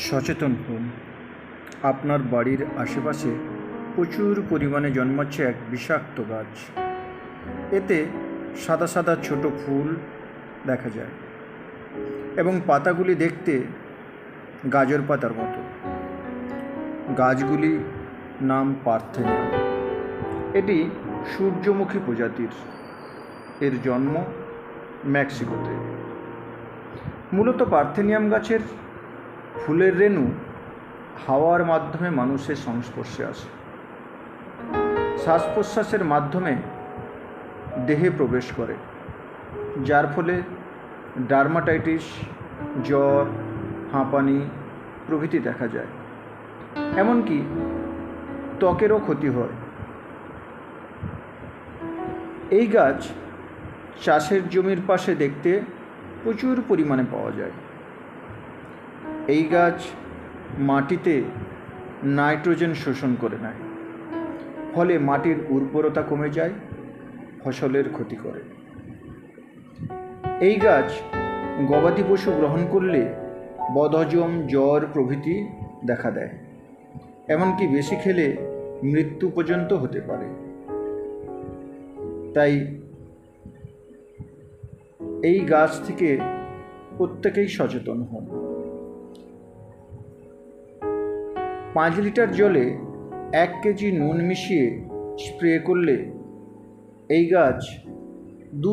সচেতন হন। আপনার বাড়ির আশেপাশে প্রচুর পরিমাণে জন্মাচ্ছে এক বিষাক্ত গাছ। এতে সাদা সাদা ছোট ফুল দেখা যায় এবং পাতাগুলি দেখতে গাজর পাতার মতো। গাছগুলি নাম পার্থেনিয়াম। এটি সূর্যমুখী প্রজাতির। এর জন্ম মেক্সিকোতে। মূলত পার্থেনিয়াম গাছের ফুলের রেণু হাওয়ার মাধ্যমে মানুষের সংস্পর্শে আসে, শ্বাস প্রশ্বাসের মাধ্যমে দেহে প্রবেশ করে, যার ফলে ডার্মাটাইটিস, জ্বর, হাঁপানি প্রভৃতি দেখা যায়। এমনকি ত্বকেরও ক্ষতি হয়। এই গাছ চাষের জমির পাশে দেখতে প্রচুর পরিমাণে পাওয়া যায়। এই গাছ মাটিতে নাইট্রোজেন শোষণ করে নেয়, ফলে মাটির উর্বরতা কমে যায়, ফসলের ক্ষতি করে। এই গাছ গবাদি পশু গ্রহণ করলে বদহজম, জ্বর প্রভৃতি দেখা দেয়। এমনকি বেশি খেলে মৃত্যু পর্যন্ত হতে পারে। তাই এই গাছ থেকে প্রত্যেকেই সচেতন হন। 5 লিটার জলে 1 কেজি নুন মিশিয়ে স্প্রে করলে এই গাছ 2